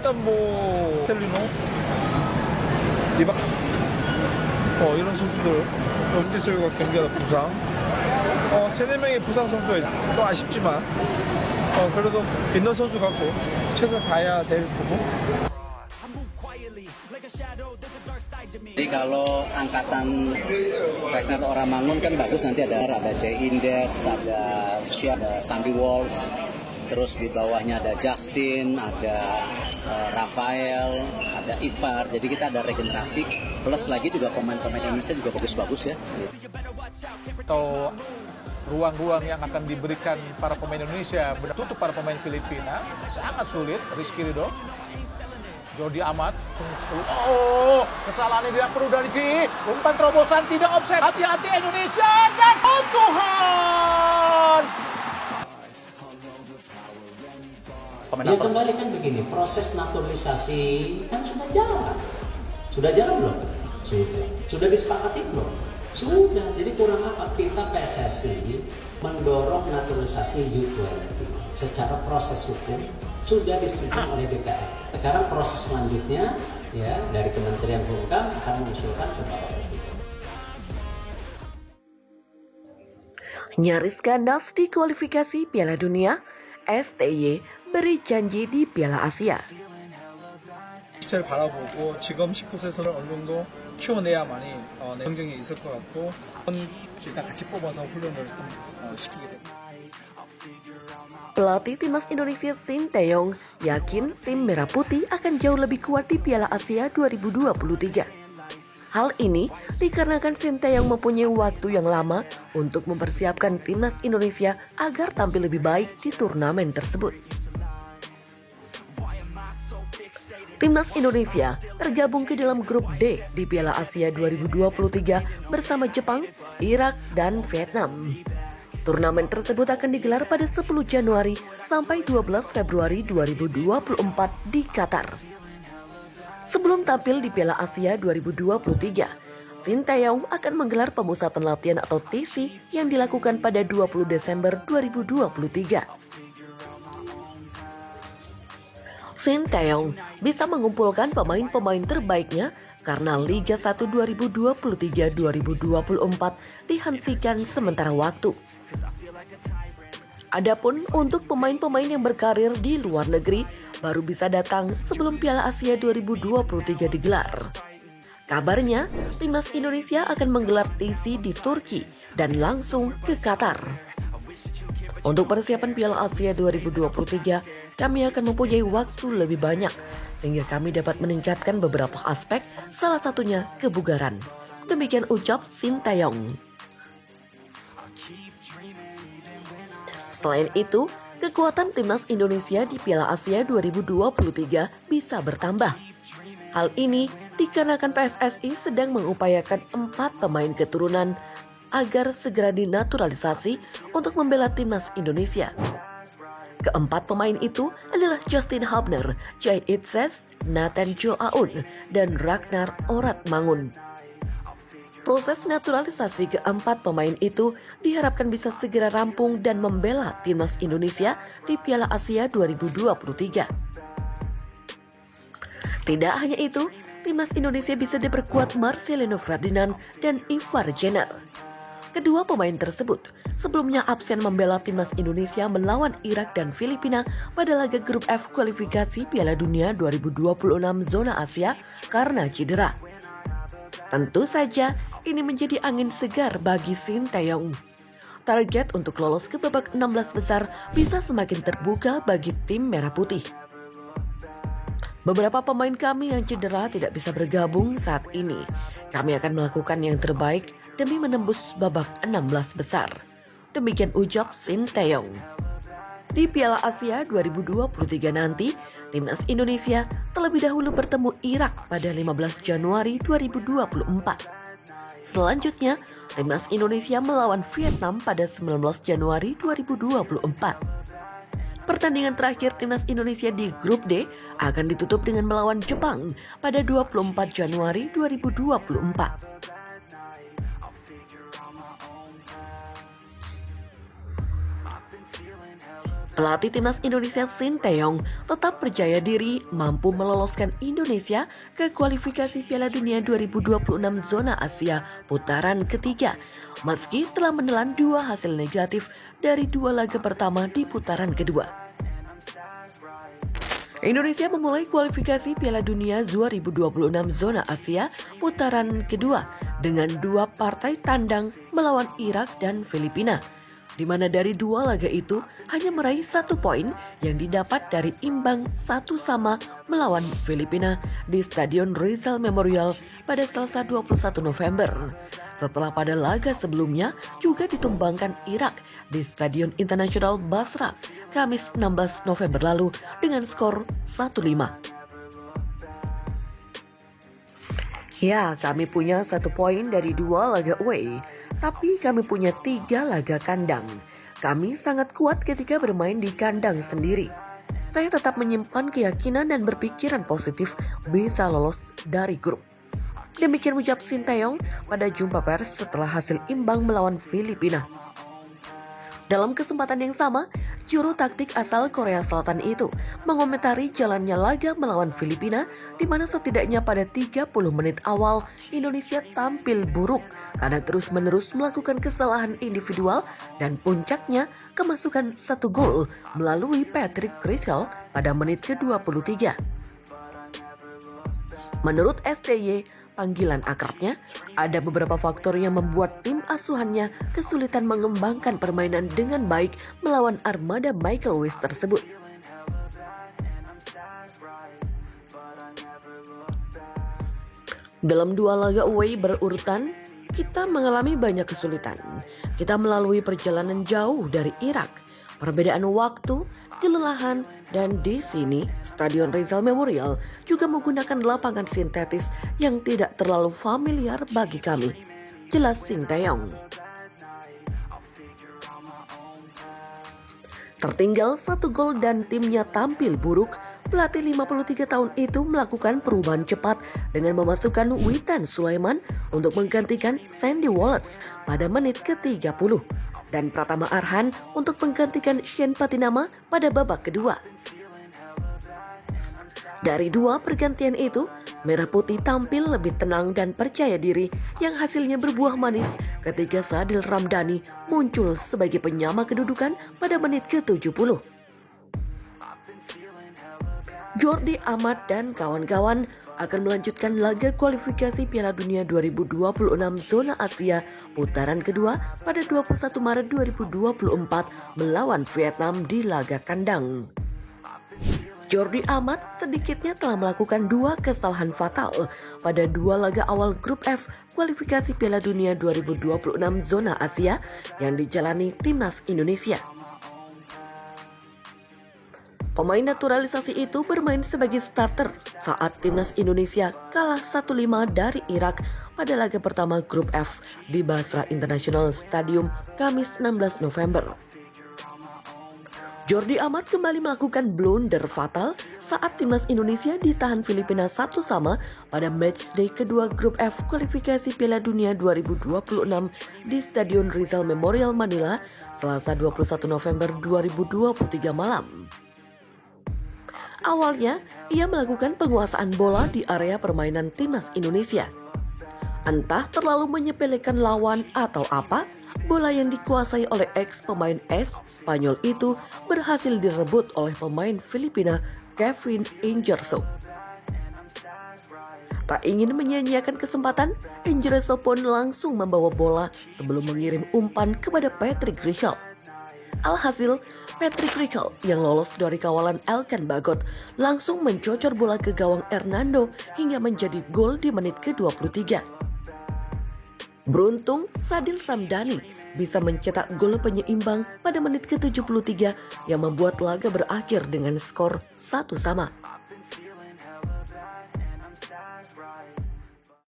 일단 뭐 셀리노, 리바, 이런 선수들 경기설과 경기하다 부상, 3-4명의 부상 선수가 있어요. 좀 아쉽지만 그래도 있는 선수 갖고 최선 다해야 될 부분. Jadi kalau angkatan Ragnar Oramangun kan bagus, nanti ada Jay Indes, ada Sandy Walsh, terus di bawahnya ada Justin, ada Rafael, ada Ivar. Jadi kita ada regenerasi, plus lagi juga pemain-pemain Indonesia juga bagus-bagus ya. Atau ruang-ruang yang akan diberikan para pemain Indonesia untuk para pemain Filipina sangat sulit. Rizky Ridho, Jordi Amat, kesalahannya tidak perlu dari umpan terobosan tidak offset. Hati-hati Indonesia dan Tuhan. Ya kembali kan begini, proses naturalisasi kan sudah jalan. Sudah jalan belum? Sudah disepakati belum? Sudah. Jadi kurang apa? Kita PSSI mendorong naturalisasi U20 secara proses hukum sudah disetujui oleh DPR. Sekarang proses selanjutnya ya dari Kementerian Hukum akan mengusulkan ke Bapak Presiden. Nyaris kandas di kualifikasi Piala Dunia, STY beri janji di Piala Asia. 잘 바라보고 지금 19세에서는 어느 정도 키워내야만이 경쟁이 있을 것 같고 일단 같이 뽑아서 훈련을 시키게 됩니다. Pelatih timnas Indonesia Sinteyong yakin tim Merah Putih akan jauh lebih kuat di Piala Asia 2023. Hal ini dikarenakan Sinteyong mempunyai waktu yang lama untuk mempersiapkan timnas Indonesia agar tampil lebih baik di turnamen tersebut. Timnas Indonesia tergabung ke dalam grup D di Piala Asia 2023 bersama Jepang, Irak, dan Vietnam. Turnamen tersebut akan digelar pada 10 Januari sampai 12 Februari 2024 di Qatar. Sebelum tampil di Piala Asia 2023, Sinteyong akan menggelar pemusatan latihan atau TC yang dilakukan pada 20 Desember 2023. Sinteyong bisa mengumpulkan pemain-pemain terbaiknya karena Liga 1 2023-2024 dihentikan sementara waktu. Adapun untuk pemain-pemain yang berkarir di luar negeri baru bisa datang sebelum Piala Asia 2023 digelar. Kabarnya, timnas Indonesia akan menggelar TC di Turki dan langsung ke Qatar. Untuk persiapan Piala Asia 2023, kami akan mempunyai waktu lebih banyak sehingga kami dapat meningkatkan beberapa aspek, salah satunya kebugaran. Demikian ucap Sinteyong. Selain itu, kekuatan timnas Indonesia di Piala Asia 2023 bisa bertambah. Hal ini dikarenakan PSSI sedang mengupayakan 4 pemain keturunan agar segera dinaturalisasi untuk membela timnas Indonesia. Keempat pemain itu adalah Justin Hubner, Jay Itzes, Nathan Jo Aun, dan Ragnar Oramangun. Proses naturalisasi keempat pemain itu diharapkan bisa segera rampung dan membela timnas Indonesia di Piala Asia 2023. Tidak hanya itu, timnas Indonesia bisa diperkuat Marcelino Ferdinand dan Ivar Jenner. Kedua pemain tersebut sebelumnya absen membela timnas Indonesia melawan Irak dan Filipina pada laga grup F kualifikasi Piala Dunia 2026 zona Asia karena cedera. Tentu saja ini menjadi angin segar bagi Sinteyong. Target untuk lolos ke babak 16 besar bisa semakin terbuka bagi tim Merah Putih. Beberapa pemain kami yang cedera tidak bisa bergabung saat ini. Kami akan melakukan yang terbaik demi menembus babak 16 besar. Demikian ucap Sinteyong. Di Piala Asia 2023 nanti, timnas Indonesia terlebih dahulu bertemu Irak pada 15 Januari 2024. Selanjutnya, timnas Indonesia melawan Vietnam pada 19 Januari 2024. Pertandingan terakhir timnas Indonesia di grup D akan ditutup dengan melawan Jepang pada 24 Januari 2024. Pelatih timnas Indonesia Sinteyong tetap percaya diri mampu meloloskan Indonesia ke kualifikasi Piala Dunia 2026 zona Asia putaran ketiga, meski telah menelan 2 hasil negatif dari 2 laga pertama di putaran kedua. Indonesia memulai kualifikasi Piala Dunia 2026 zona Asia putaran kedua dengan 2 partai tandang melawan Irak dan Filipina, di mana dari 2 laga itu hanya meraih 1 poin yang didapat dari imbang 1-1 melawan Filipina di Stadion Rizal Memorial pada Selasa 21 November. Setelah pada laga sebelumnya juga ditumbangkan Irak di Stadion Internasional Basra Kamis 16 November lalu dengan skor 1-5. Ya, kami punya 1 poin dari 2 laga away, tapi kami punya 3 laga kandang. Kami sangat kuat ketika bermain di kandang sendiri. Saya tetap menyimpan keyakinan dan berpikiran positif bisa lolos dari grup. Demikian ucap Sinteyong pada jumpa pers setelah hasil imbang melawan Filipina. Dalam kesempatan yang sama, juru taktik asal Korea Selatan itu mengomentari jalannya laga melawan Filipina, di mana setidaknya pada 30 menit awal Indonesia tampil buruk karena terus-menerus melakukan kesalahan individual dan puncaknya kemasukan 1 gol melalui Patrick Kriesel pada menit ke-23. Menurut STY, panggilan akrabnya, ada beberapa faktor yang membuat tim asuhannya kesulitan mengembangkan permainan dengan baik melawan armada Michael Weiss tersebut. Dalam 2 laga away berurutan, kita mengalami banyak kesulitan. Kita melalui perjalanan jauh dari Irak, perbedaan waktu, kelelahan, dan di sini Stadion Rizal Memorial juga menggunakan lapangan sintetis yang tidak terlalu familiar bagi kami, jelas Sinteyong. Tertinggal 1 gol dan timnya tampil buruk, pelatih 53 tahun itu melakukan perubahan cepat dengan memasukkan Witan Sulaiman untuk menggantikan Sandy Wallace pada menit ke-30. Dan Pratama Arhan untuk menggantikan Shane Patinama pada babak kedua. Dari 2 pergantian itu, Merah Putih tampil lebih tenang dan percaya diri yang hasilnya berbuah manis ketika Sadil Ramdhani muncul sebagai penyama kedudukan pada menit ke-70. Jordi Amat dan kawan-kawan akan melanjutkan laga kualifikasi Piala Dunia 2026 zona Asia putaran kedua pada 21 Maret 2024 melawan Vietnam di laga kandang. Jordi Amat sedikitnya telah melakukan 2 kesalahan fatal pada 2 laga awal grup F kualifikasi Piala Dunia 2026 zona Asia yang dijalani timnas Indonesia. Pemain naturalisasi itu bermain sebagai starter saat timnas Indonesia kalah 1-5 dari Irak pada laga pertama grup F di Basra International Stadium Kamis 16 November. Jordi Amat kembali melakukan blunder fatal saat timnas Indonesia ditahan Filipina 1-1 pada matchday kedua grup F kualifikasi Piala Dunia 2026 di Stadion Rizal Memorial Manila Selasa 21 November 2023 malam. Awalnya, ia melakukan penguasaan bola di area permainan timnas Indonesia. Entah terlalu menyepelekan lawan atau apa, bola yang dikuasai oleh ex-pemain Spanyol itu berhasil direbut oleh pemain Filipina Kevin Ingerso. Tak ingin menyia-nyiakan kesempatan, Ingerso pun langsung membawa bola sebelum mengirim umpan kepada Patrick Kriesel. Alhasil, Patrick Kriesel yang lolos dari kawalan Elkan Bagot langsung mencocor bola ke gawang Hernando hingga menjadi gol di menit ke-23. Beruntung, Sadil Ramdhani bisa mencetak gol penyeimbang pada menit ke-73 yang membuat laga berakhir dengan skor 1-1.